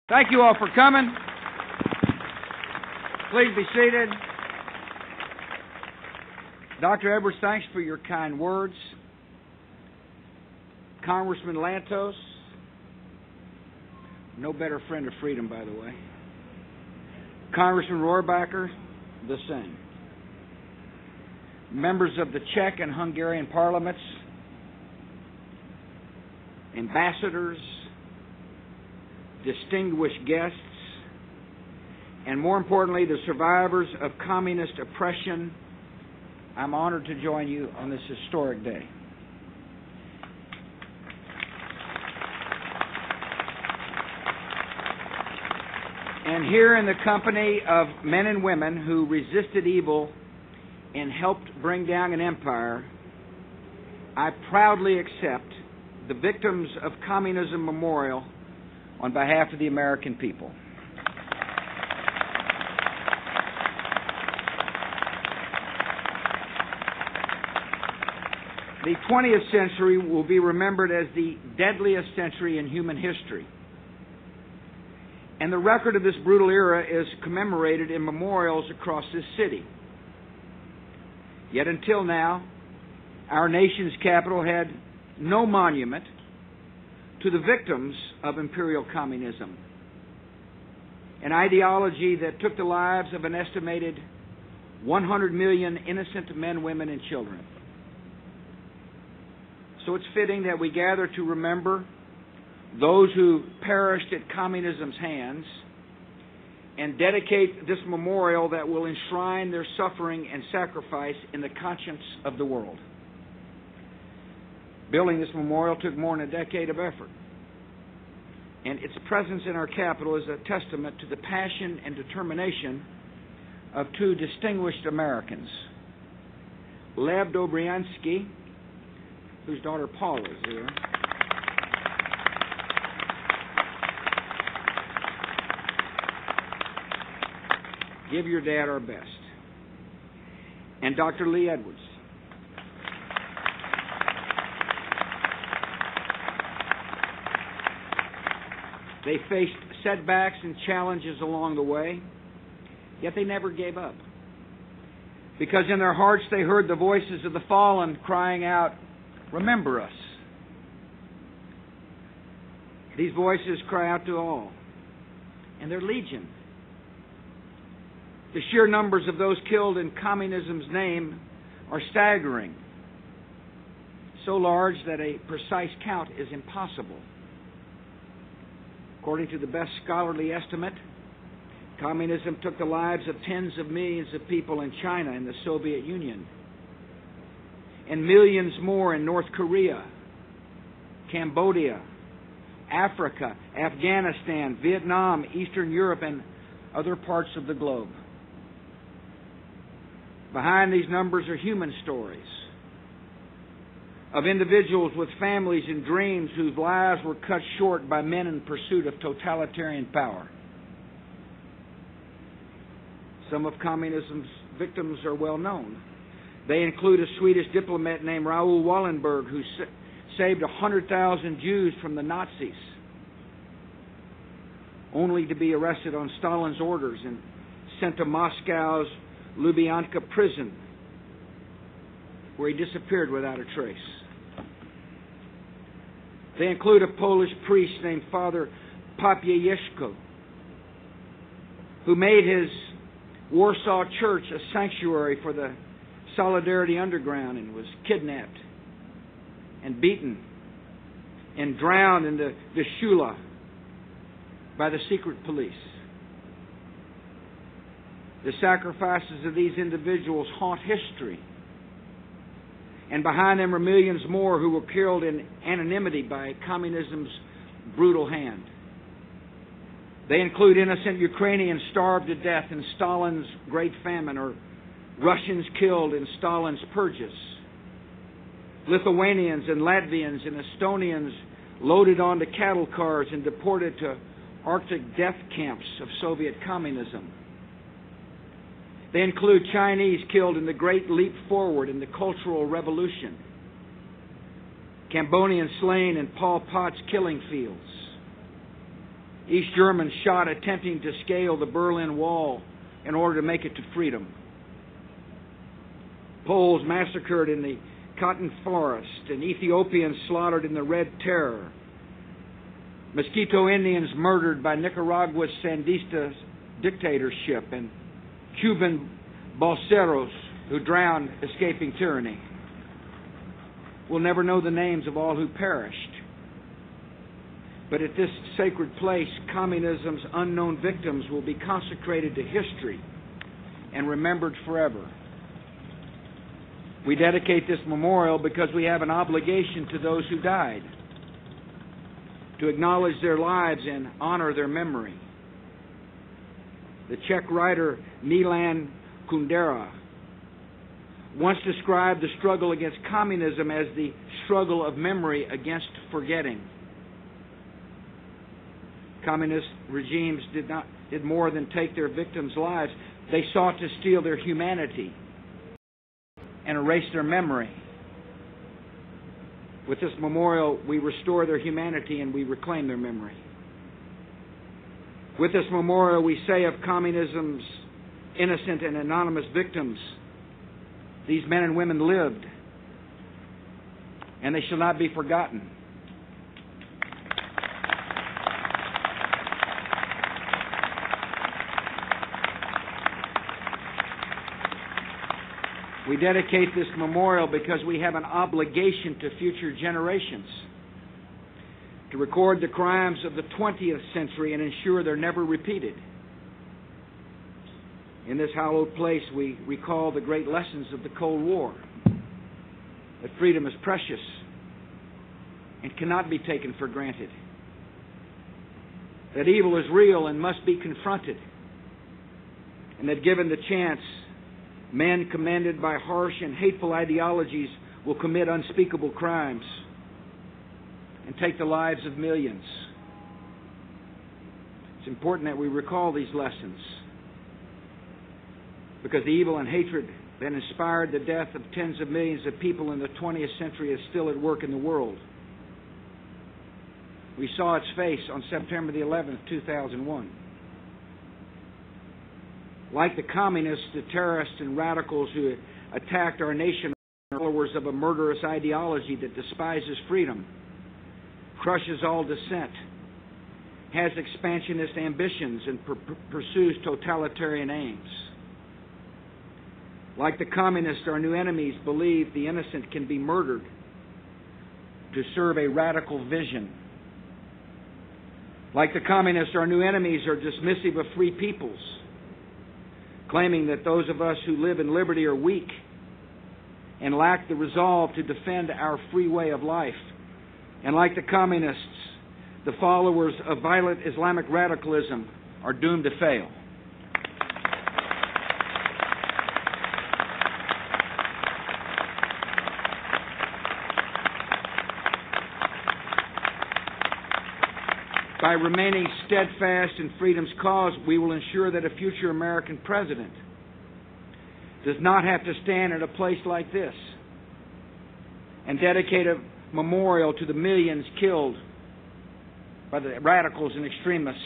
Thank you all for coming. Please be seated. Dr. Edwards, thanks for your kind words. Congressman Lantos, no better friend of freedom, by the way. Congressman Rohrbacher, the same. Members of the Czech and Hungarian parliaments, ambassadors, distinguished guests, and more importantly, the survivors of communist oppression, I'm honored to join you on this historic day. And here in the company of men and women who resisted evil and helped bring down an empire, I proudly accept the Victims of Communism Memorial on behalf of the American people. The 20th century will be remembered as the deadliest century in human history. And the record of this brutal era is commemorated in memorials across this city. Yet until now, our nation's capital had no monument to the victims of imperial communism, an ideology that took the lives of an estimated 100 million innocent men, women, and children. So it's fitting that we gather to remember those who perished at communism's hands and dedicate this memorial that will enshrine their suffering and sacrifice in the conscience of the world. Building this memorial took more than a decade of effort, and its presence in our capital is a testament to the passion and determination of two distinguished Americans, Lev Dobryansky, whose daughter Paula is here, give your dad our best, and Dr. Lee Edwards. They faced setbacks and challenges along the way, yet they never gave up. Because in their hearts they heard the voices of the fallen crying out, "Remember us." These voices cry out to all, and they're legion. The sheer numbers of those killed in communism's name are staggering, so large that a precise count is impossible. According to the best scholarly estimate, communism took the lives of tens of millions of people in China and the Soviet Union, and millions more in North Korea, Cambodia, Africa, Afghanistan, Vietnam, Eastern Europe, and other parts of the globe. Behind these numbers are human stories of individuals with families and dreams whose lives were cut short by men in pursuit of totalitarian power. Some of communism's victims are well known. They include a Swedish diplomat named Raoul Wallenberg, who saved 100,000 Jews from the Nazis, only to be arrested on Stalin's orders and sent to Moscow's Lubyanka prison, where he disappeared without a trace. They include a Polish priest named Father Papiejeszko, who made his Warsaw church a sanctuary for the Solidarity Underground and was kidnapped and beaten and drowned in the Vishula by the secret police. The sacrifices of these individuals haunt history, and behind them are millions more who were killed in anonymity by communism's brutal hand. They include innocent Ukrainians starved to death in Stalin's Great Famine, or Russians killed in Stalin's purges, Lithuanians and Latvians and Estonians loaded onto cattle cars and deported to Arctic death camps of Soviet communism. They include Chinese killed in the Great Leap Forward in the Cultural Revolution, Cambodians slain in Pol Pot's killing fields, East Germans shot attempting to scale the Berlin Wall in order to make it to freedom. Poles massacred in the cotton forest, and Ethiopians slaughtered in the Red Terror. Mosquito Indians murdered by Nicaragua's Sandinista dictatorship, and Cuban balseros who drowned escaping tyranny. We'll never know the names of all who perished. But at this sacred place, communism's unknown victims will be consecrated to history and remembered forever. We dedicate this memorial because we have an obligation to those who died, to acknowledge their lives and honor their memory. The Czech writer Milan Kundera once described the struggle against communism as the struggle of memory against forgetting. Communist regimes did more than take their victims' lives. They sought to steal their humanity and erase their memory. With this memorial, we restore their humanity and we reclaim their memory. With this memorial, we say of communism's innocent and anonymous victims, these men and women lived, and they shall not be forgotten. We dedicate this memorial because we have an obligation to future generations to record the crimes of the 20th century and ensure they're never repeated. In this hallowed place, we recall the great lessons of the Cold War, that freedom is precious and cannot be taken for granted, that evil is real and must be confronted, and that given the chance, men commanded by harsh and hateful ideologies will commit unspeakable crimes and take the lives of millions. It's important that we recall these lessons because the evil and hatred that inspired the death of tens of millions of people in the 20th century is still at work in the world. We saw its face on September the 11th, 2001. Like the communists, the terrorists and radicals who attacked our nation are followers of a murderous ideology that despises freedom, crushes all dissent, has expansionist ambitions, and pursues totalitarian aims. Like the communists, our new enemies believe the innocent can be murdered to serve a radical vision. Like the communists, our new enemies are dismissive of free peoples, claiming that those of us who live in liberty are weak and lack the resolve to defend our free way of life. And like the communists, the followers of violent Islamic radicalism are doomed to fail. By remaining steadfast in freedom's cause, we will ensure that a future American president does not have to stand at a place like this and dedicate a memorial to the millions killed by the radicals and extremists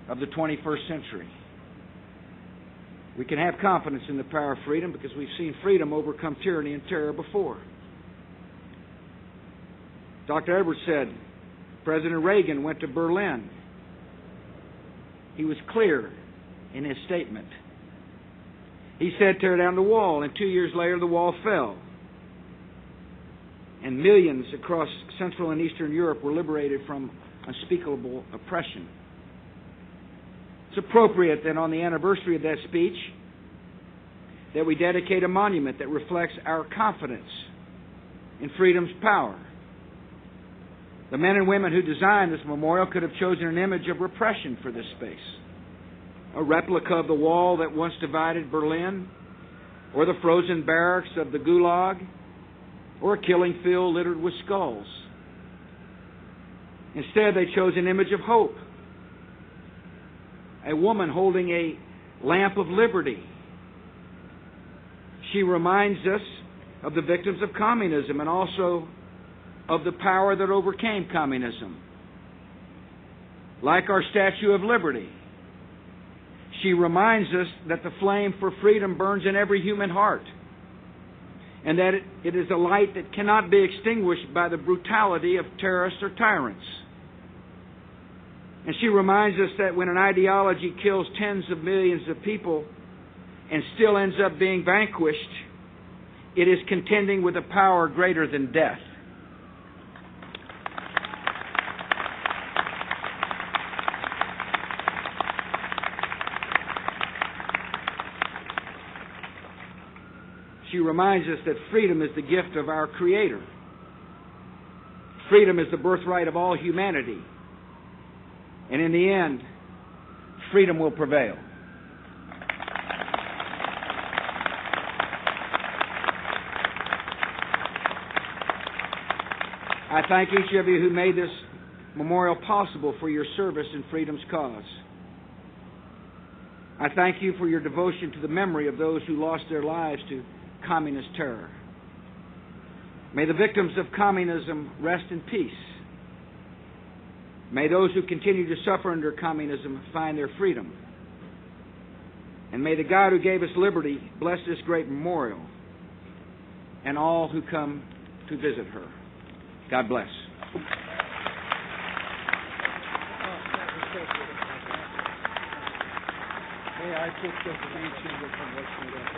of the 21st century. We can have confidence in the power of freedom because we've seen freedom overcome tyranny and terror before. Dr. Edwards said, President Reagan went to Berlin. He was clear in his statement. He said, tear down the wall, and 2 years later the wall fell. And millions across Central and Eastern Europe were liberated from unspeakable oppression. It's appropriate that on the anniversary of that speech that we dedicate a monument that reflects our confidence in freedom's power. The men and women who designed this memorial could have chosen an image of repression for this space. A replica of the wall that once divided Berlin, or the frozen barracks of the Gulag, or a killing field littered with skulls. Instead, they chose an image of hope. A woman holding a lamp of liberty. She reminds us of the victims of communism and also of the power that overcame communism. like our Statue of Liberty. She reminds us that the flame for freedom burns in every human heart, and that it is a light that cannot be extinguished by the brutality of terrorists or tyrants. And she reminds us that when an ideology kills tens of millions of people and still ends up being vanquished, it is contending with a power greater than death. She reminds us that freedom is the gift of our Creator. Freedom is the birthright of all humanity. And in the end, freedom will prevail. I thank each of you who made this memorial possible for your service in freedom's cause. I thank you for your devotion to the memory of those who lost their lives to communist terror. May the victims of communism rest in peace. May those who continue to suffer under communism find their freedom. And may the God who gave us liberty bless this great memorial and all who come to visit her. God bless. May I put the speech in the convention?